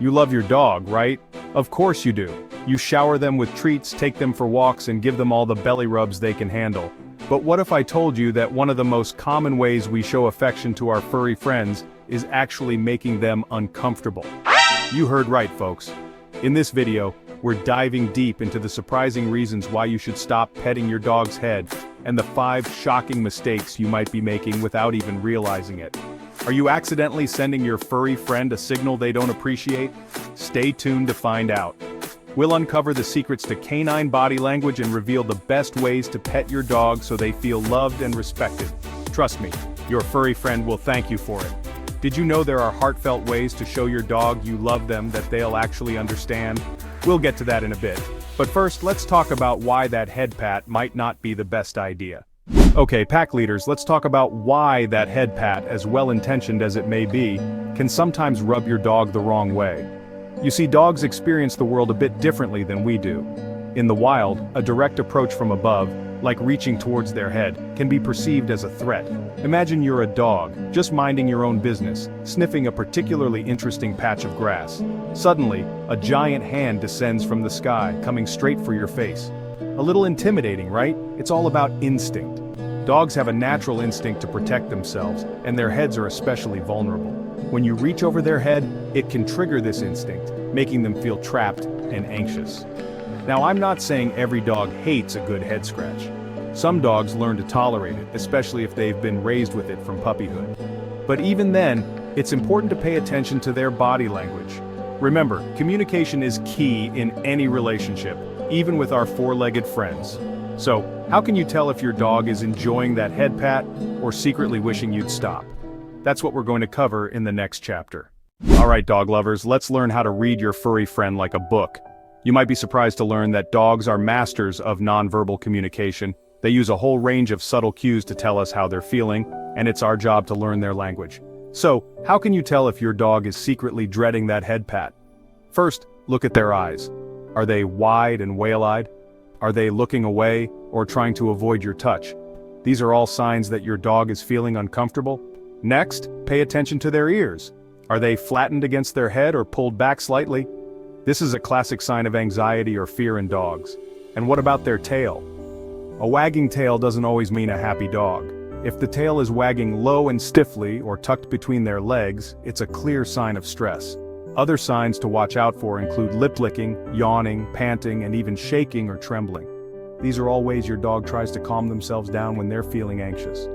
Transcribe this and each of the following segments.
You love your dog, right? Of course you do. You shower them with treats, take them for walks, and give them all the belly rubs they can handle. But what if I told you that one of the most common ways we show affection to our furry friends is actually making them uncomfortable? You heard right, folks. In this video, we're diving deep into the surprising reasons why you should stop petting your dog's head, and the 5 shocking mistakes you might be making without even realizing it. Are you accidentally sending your furry friend a signal they don't appreciate? Stay tuned to find out. We'll uncover the secrets to canine body language and reveal the best ways to pet your dog so they feel loved and respected. Trust me, your furry friend will thank you for it. Did you know there are heartfelt ways to show your dog you love them that they'll actually understand? We'll get to that in a bit. But first, let's talk about why that head pat might not be the best idea. Okay, pack leaders, let's talk about why that head pat, as well-intentioned as it may be, can sometimes rub your dog the wrong way. You see, dogs experience the world a bit differently than we do. In the wild, a direct approach from above, like reaching towards their head, can be perceived as a threat. Imagine you're a dog, just minding your own business, sniffing a particularly interesting patch of grass. Suddenly, a giant hand descends from the sky, coming straight for your face. A little intimidating, right? It's all about instinct. Dogs have a natural instinct to protect themselves, and their heads are especially vulnerable. When you reach over their head, it can trigger this instinct, making them feel trapped and anxious. Now, I'm not saying every dog hates a good head scratch. Some dogs learn to tolerate it, especially if they've been raised with it from puppyhood. But even then, it's important to pay attention to their body language. Remember, communication is key in any relationship, even with our 4-legged friends. So, how can you tell if your dog is enjoying that head pat or secretly wishing you'd stop? That's what we're going to cover in the next chapter. Alright, dog lovers, let's learn how to read your furry friend like a book. You might be surprised to learn that dogs are masters of nonverbal communication. They use a whole range of subtle cues to tell us how they're feeling, and it's our job to learn their language. So, how can you tell if your dog is secretly dreading that head pat? First, look at their eyes. Are they wide and whale-eyed? Are they looking away or trying to avoid your touch? These are all signs that your dog is feeling uncomfortable. Next, pay attention to their ears. Are they flattened against their head or pulled back slightly? This is a classic sign of anxiety or fear in dogs. And what about their tail? A wagging tail doesn't always mean a happy dog. If the tail is wagging low and stiffly or tucked between their legs, it's a clear sign of stress. Other signs to watch out for include lip licking, yawning, panting, and even shaking or trembling. These are all ways your dog tries to calm themselves down when they're feeling anxious.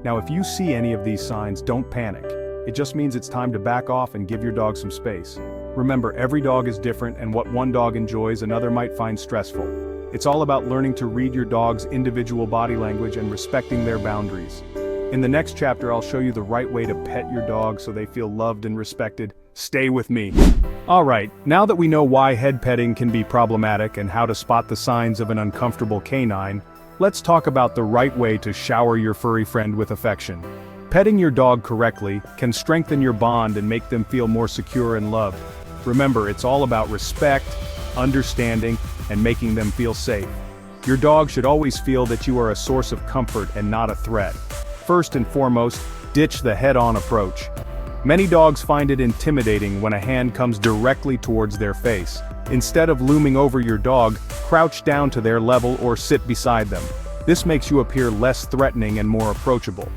Now, if you see any of these signs, don't panic. It just means it's time to back off and give your dog some space. Remember, every dog is different, and what one dog enjoys, another might find stressful. It's all about learning to read your dog's individual body language and respecting their boundaries. In the next chapter, I'll show you the right way to pet your dog so they feel loved and respected. Stay with me. Alright, now that we know why head petting can be problematic and how to spot the signs of an uncomfortable canine, let's talk about the right way to shower your furry friend with affection. Petting your dog correctly can strengthen your bond and make them feel more secure and loved. Remember, it's all about respect, understanding, and making them feel safe. Your dog should always feel that you are a source of comfort and not a threat. First and foremost, ditch the head-on approach. Many dogs find it intimidating when a hand comes directly towards their face. Instead of looming over your dog, crouch down to their level or sit beside them. This makes you appear less threatening and more approachable.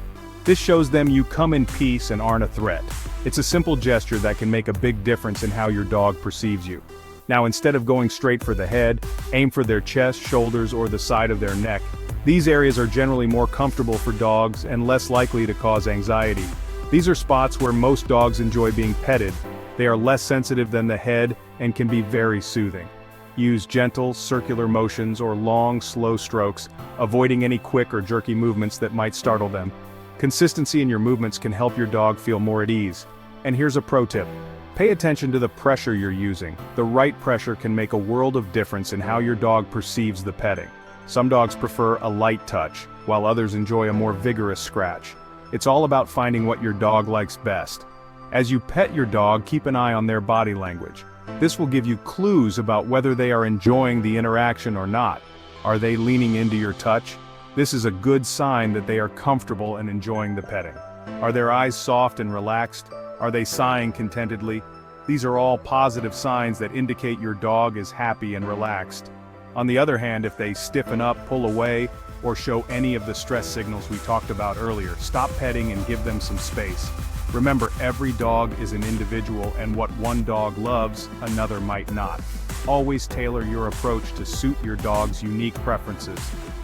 This shows them you come in peace and aren't a threat. It's a simple gesture that can make a big difference in how your dog perceives you. Now, instead of going straight for the head, aim for their chest, shoulders, or the side of their neck. These areas are generally more comfortable for dogs and less likely to cause anxiety. These are spots where most dogs enjoy being petted. They are less sensitive than the head and can be very soothing. Use gentle, circular motions or long, slow strokes, avoiding any quick or jerky movements that might startle them. Consistency in your movements can help your dog feel more at ease. And here's a pro tip. Pay attention to the pressure you're using. The right pressure can make a world of difference in how your dog perceives the petting. Some dogs prefer a light touch, while others enjoy a more vigorous scratch. It's all about finding what your dog likes best. As you pet your dog, keep an eye on their body language. This will give you clues about whether they are enjoying the interaction or not. Are they leaning into your touch? This is a good sign that they are comfortable and enjoying the petting. Are their eyes soft and relaxed? Are they sighing contentedly? These are all positive signs that indicate your dog is happy and relaxed. On the other hand, if they stiffen up, pull away, or show any of the stress signals we talked about earlier, stop petting and give them some space. Remember, every dog is an individual, and what one dog loves, another might not. Always tailor your approach to suit your dog's unique preferences.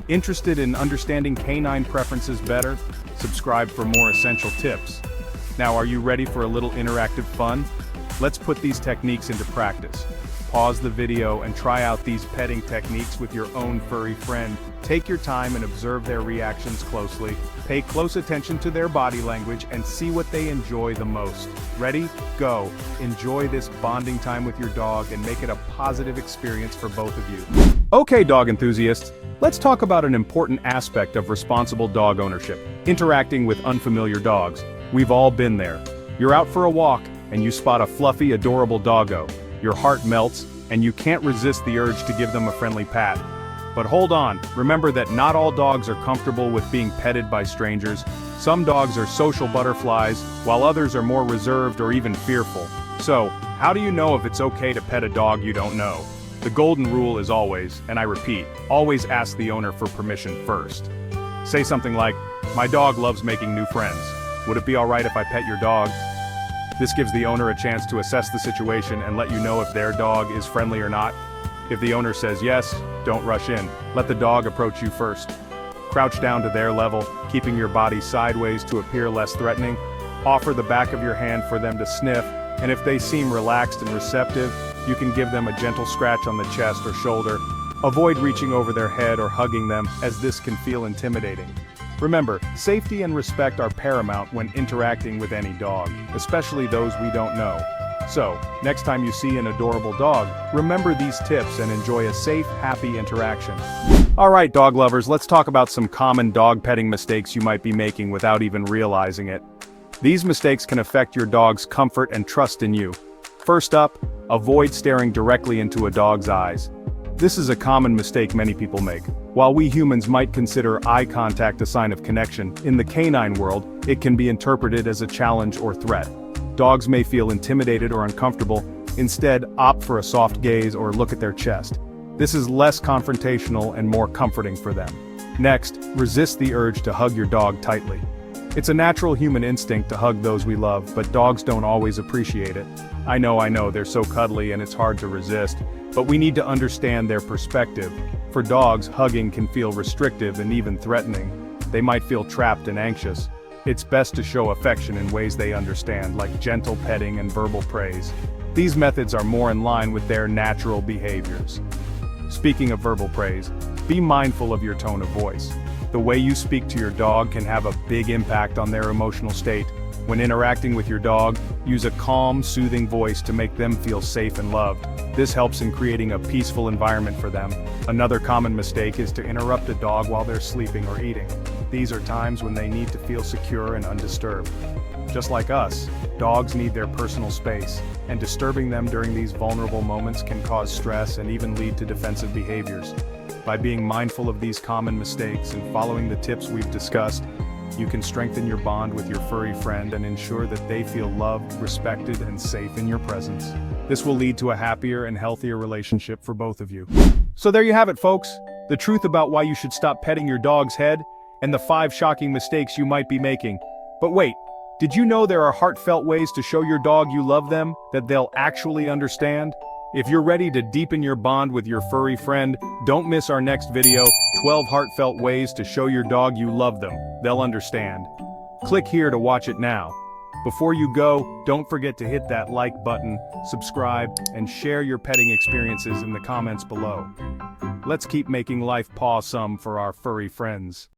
Interested in understanding canine preferences better? Subscribe for more essential tips. Now, are you ready for a little interactive fun? Let's put these techniques into practice. Pause the video and try out these petting techniques with your own furry friend. Take your time and observe their reactions closely. Pay close attention to their body language and see what they enjoy the most. Ready? Go. Enjoy this bonding time with your dog and make it a positive experience for both of you. Okay, dog enthusiasts, let's talk about an important aspect of responsible dog ownership: interacting with unfamiliar dogs. We've all been there. You're out for a walk and you spot a fluffy, adorable doggo. Your heart melts, and you can't resist the urge to give them a friendly pat. But hold on, remember that not all dogs are comfortable with being petted by strangers. Some dogs are social butterflies, while others are more reserved or even fearful. So, how do you know if it's okay to pet a dog you don't know? The golden rule is always, and I repeat, always ask the owner for permission first. Say something like, "My dog loves making new friends. Would it be alright if I pet your dog?" This gives the owner a chance to assess the situation and let you know if their dog is friendly or not. If the owner says yes, don't rush in. Let the dog approach you first. Crouch down to their level, keeping your body sideways to appear less threatening. Offer the back of your hand for them to sniff, and if they seem relaxed and receptive, you can give them a gentle scratch on the chest or shoulder. Avoid reaching over their head or hugging them, as this can feel intimidating. Remember, safety and respect are paramount when interacting with any dog, especially those we don't know. So, next time you see an adorable dog, remember these tips and enjoy a safe, happy interaction. Alright, dog lovers, let's talk about some common dog petting mistakes you might be making without even realizing it. These mistakes can affect your dog's comfort and trust in you. First up, avoid staring directly into a dog's eyes. This is a common mistake many people make. While we humans might consider eye contact a sign of connection, in the canine world, it can be interpreted as a challenge or threat. Dogs may feel intimidated or uncomfortable. Instead, opt for a soft gaze or look at their chest. This is less confrontational and more comforting for them. Next, resist the urge to hug your dog tightly. It's a natural human instinct to hug those we love, but dogs don't always appreciate it. I know, they're so cuddly and it's hard to resist, but we need to understand their perspective. For dogs, hugging can feel restrictive and even threatening. They might feel trapped and anxious. It's best to show affection in ways they understand, like gentle petting and verbal praise. These methods are more in line with their natural behaviors. Speaking of verbal praise, be mindful of your tone of voice. The way you speak to your dog can have a big impact on their emotional state. When interacting with your dog, use a calm, soothing voice to make them feel safe and loved. This helps in creating a peaceful environment for them. Another common mistake is to interrupt a dog while they're sleeping or eating. These are times when they need to feel secure and undisturbed. Just like us, dogs need their personal space, and disturbing them during these vulnerable moments can cause stress and even lead to defensive behaviors. By being mindful of these common mistakes and following the tips we've discussed, you can strengthen your bond with your furry friend and ensure that they feel loved, respected, and safe in your presence. This will lead to a happier and healthier relationship for both of you. So there you have it, folks. The truth about why you should stop petting your dog's head, and the 5 shocking mistakes you might be making. But wait, did you know there are heartfelt ways to show your dog you love them, that they'll actually understand? If you're ready to deepen your bond with your furry friend, don't miss our next video, 12 heartfelt ways to show your dog you love them. They'll understand. Click here to watch it now. Before you go, don't forget to hit that like button, subscribe, and share your petting experiences in the comments below. Let's keep making life pawsome for our furry friends.